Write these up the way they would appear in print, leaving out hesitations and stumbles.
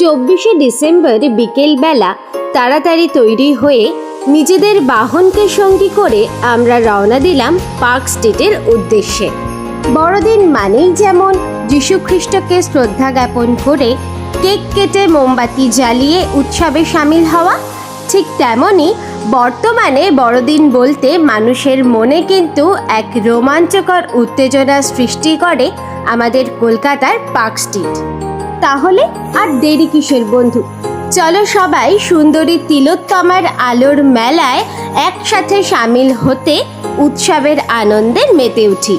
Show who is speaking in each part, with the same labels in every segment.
Speaker 1: 24শে December বিকেলবেলা তাড়াতাড়ি তৈরি হয়ে নিজেদের বাহনকে সঙ্গী করে আমরা রওনা দিলাম পার্ক স্ট্রিটের উদ্দেশ্যে। বড়দিন মানেই যেমন যীশুখ্রিস্টকে শ্রদ্ধা জ্ঞাপন করে কেক কেটে মোমবাতি জ্বালিয়ে উৎসবে সামিল হওয়া, ঠিক তেমনই বর্তমানে বড়দিন বলতে মানুষের মনে কিন্তু এক রোমাঞ্চকর উত্তেজনা সৃষ্টি করে আমাদের কলকাতার পার্ক স্ট্রিট। তাহলে আর দেরি কিসের বন্ধু, চলো সবাই সুন্দরী তিলোত্তমার আলোর মেলায় একসাথে সামিল হতে উৎসবের আনন্দে মেতে উঠি।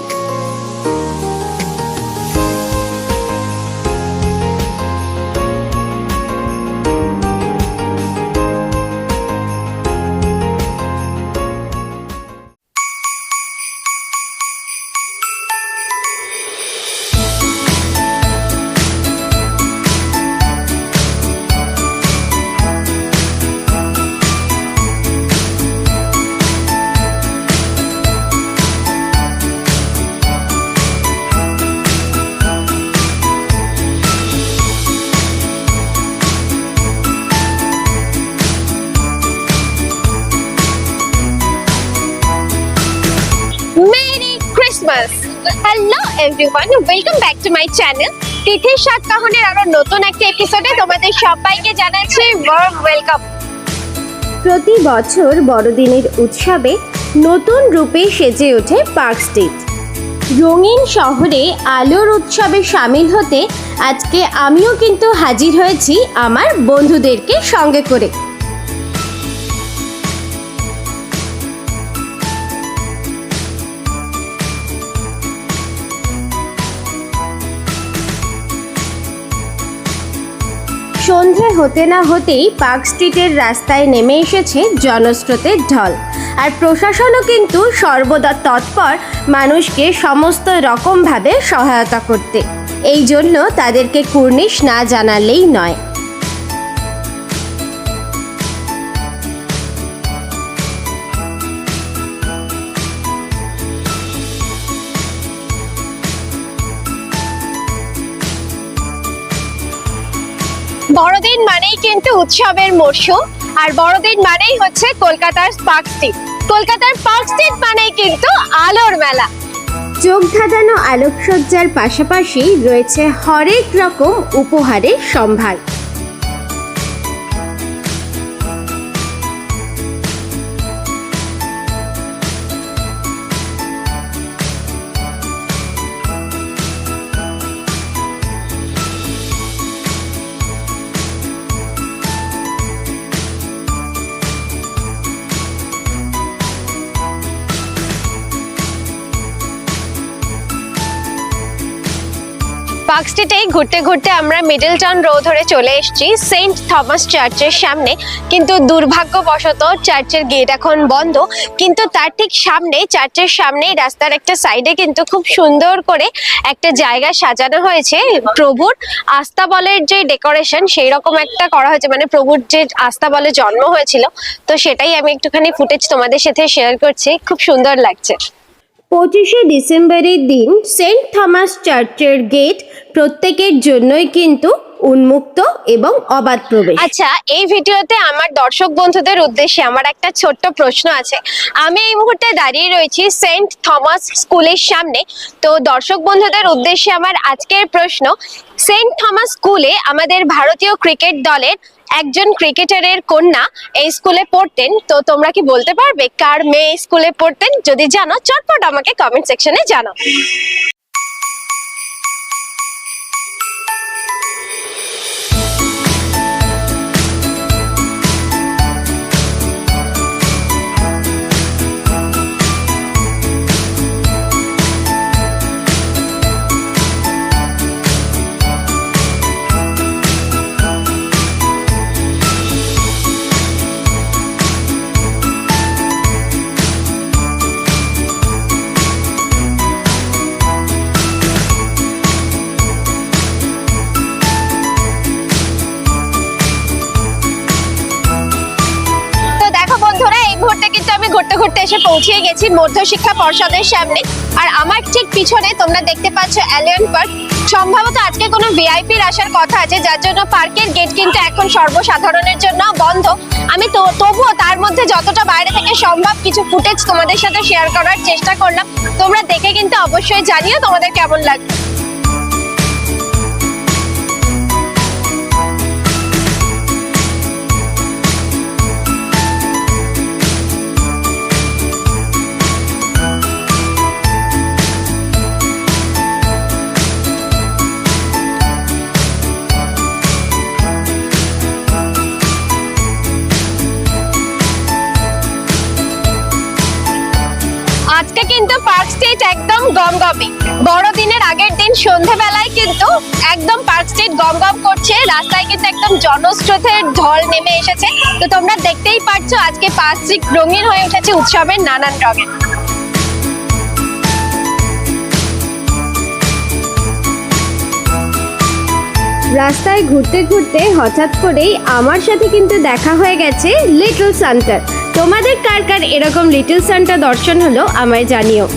Speaker 2: Hello everyone, welcome back to my channel তিথির সাত কাহনের আরো নতুন একটা এপিসোডে তোমাদের সবাইকে জানাচ্ছি ওয়ার্ম ওয়েলকাম।
Speaker 1: প্রতি বছর বড়দিনের উৎসবে নতুন রূপে সেজে ওঠে পার্ক স্ট্রিট। রঙিন শহরে আলোর উৎসবে সামিল হতে আজকে আমিও কিন্তু হাজির হয়েছি আমার বন্ধুদেরকে সঙ্গে করে। সন্ধে হতে না হতেই পার্ক স্ট্রিটের রাস্তায় নেমে এসেছে জনস্রোতের ঢল, আর প্রশাসনও কিন্তু সর্বদা তৎপর মানুষকে সমস্ত রকমভাবে সহায়তা করতে। এই জন্য তাদেরকে কুর্নিশ না জানালেই নয়।
Speaker 2: বড়দিন মানেই কিন্তু উৎসবের মরশুম, আর বড়দিন মানেই হচ্ছে কলকাতার পার্ক স্ট্রিট। কলকাতার পার্ক স্ট্রিট মানেই কিন্তু আলোর মেলা।
Speaker 1: চোখ ধাঁধানো আলোকসজ্জার পাশাপাশি রয়েছে হরেক রকম উপহারের সম্ভার।
Speaker 2: পার্ক স্ট্রিটে ঘুরতে ঘুরতে আমরা মিডল টাউন রোড ধরে চলে এসেছি সেন্ট থমাস চার্চের সামনে। কিন্তু দুর্ভাগ্যবশত চার্চের গেট এখন বন্ধ, কিন্তু তার ঠিক সামনে, চার্চের সামনেই রাস্তার একটা সাইডে কিন্তু খুব সুন্দর করে একটা জায়গা সাজানো হয়েছে। প্রভুর আস্তাবলের যে ডেকোরেশন সেই রকম একটা করা হয়েছে, মানে প্রভুর যে আস্তাবলে জন্ম হয়েছিল, তো সেটাই আমি একটুখানি ফুটেজ তোমাদের সাথে শেয়ার করছি। খুব সুন্দর লাগছে।
Speaker 1: 25শে ডিসেম্বরের দিন সেন্ট থমাস চার্চের গেট প্রত্যেকের জন্যই কিন্তু উন্মুক্ত এবং অবাধ প্রবেশ।
Speaker 2: আচ্ছা, এই ভিডিওতে আমার দর্শক বন্ধুদের উদ্দেশ্যে আমার একটা ছোট্ট প্রশ্ন আছে। আমি এই মুহূর্তে দাঁড়িয়ে রয়েছি সেন্ট থমাস স্কুলের সামনে। তো দর্শক বন্ধুদের উদ্দেশ্যে আমার আজকের প্রশ্ন, সেন্ট থমাস স্কুলে আমাদের ভারতীয় ক্রিকেট দলের একজন ক্রিকেটারের কন্যা এই স্কুলে পড়তেন। তো তোমরা কি বলতে পারবে কার মেয়ে এই স্কুলে পড়তেন? যদি জানো চটপট আমাকে কমেন্ট সেকশনে জানাও। ঘুরতে ঘুরতে এসে পৌঁছে গেছি মধ্যশিক্ষা পর্ষদের সামনে। আর আমার ঠিক পিছনে তোমরা দেখতে পাচ্ছ অ্যালিয়ন পার্ক। সম্ভবত আজকে কোনো ভিআইপির আসার কথা আছে, যার জন্য পার্কের গেট কিন্তু এখন সর্বসাধারণের জন্য বন্ধ। আমি তবুও তার মধ্যে যতটা বাইরে থেকে সম্ভব কিছু ফুটেজ তোমাদের সাথে শেয়ার করার চেষ্টা করলাম। তোমরা দেখে কিন্তু অবশ্যই জানিও তোমাদের কেমন লাগবে। আজকে কিন্তু পার্ক স্ট্রিট একদম গমগমে। বড়দিনের আগের দিন সন্ধ্যাবেলায় কিন্তু একদম পার্ক স্ট্রিট গমগম করছে। রাস্তায় কিন্তু একদম জনস্রোতের ঢল নেমে এসেছে। তো তোমরা দেখতেই পাচ্ছো আজকে পার্ক স্ট্রিট রঙিন হয়ে উঠেছে উৎসবের নানান রঙে।
Speaker 1: রাস্তায় ঘুরতে ঘুরতে হঠাৎ করেই আমার সাথে কিন্তু দেখা হয়ে গেছে লিটল সান্টার। তোমাদের কার কার এরকম লিটল সান্টা দর্শন হলো আমায় জানিও।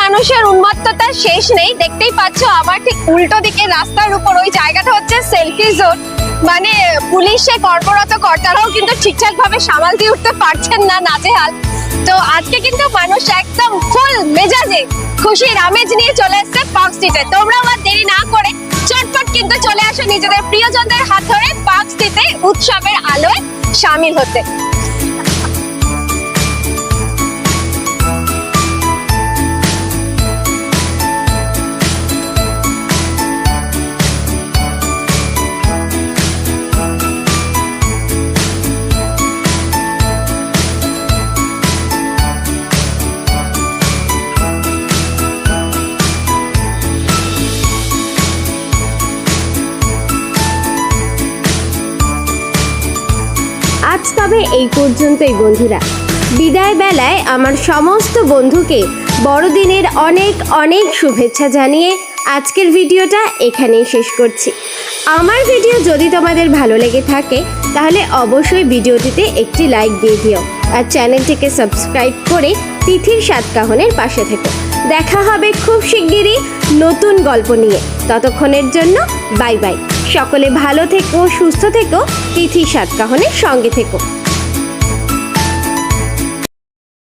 Speaker 2: মানুষের উন্মত্ততার শেষ নেই। দেখতেই পাচ্ছ আমার ঠিক উল্টো দিকে রাস্তার উপর ওই জায়গাটা হচ্ছে সেলফি জোন। মানে পুলিশে কর্মরত কর্তারাও কিন্তু ঠিকঠাক ভাবে সামাল দিয়ে উঠতে পারছেন না, নাজেহাল। তো আজকে কিন্তু মানুষ একদম ফুল মেজাজে খুশির আমেজ নিয়ে চলে এসেছে পার্ক স্ট্রিটে। তোমরা আমার দেরি না করে চটপট কিন্তু চলে আসো নিজেদের প্রিয়জনদের হাত ধরে পার্ক স্ট্রিটে উৎসবের আলোয় শামিল হতে।
Speaker 1: আজ তবে এই পর্যন্তই বন্ধুরা। বিদায় বেলায় আমার সমস্ত বন্ধুকে বড়দিনের অনেক অনেক শুভেচ্ছা জানিয়ে আজকের ভিডিওটা এখানেই শেষ করছি। আমার ভিডিও যদি তোমাদের ভালো লেগে থাকে তাহলে অবশ্যই ভিডিওটিতে একটি লাইক দিয়ে দিও আর চ্যানেলটিকে সাবস্ক্রাইব করে তিথির সাতকাহনের পাশে থেকো। দেখা হবে খুব শিগগিরই নতুন গল্প নিয়ে। ততক্ষণের জন্য বাই বাই। সকলে ভালো থেকো, সুস্থ থেকো, তিথির সাতকাহনের সঙ্গে থেকো।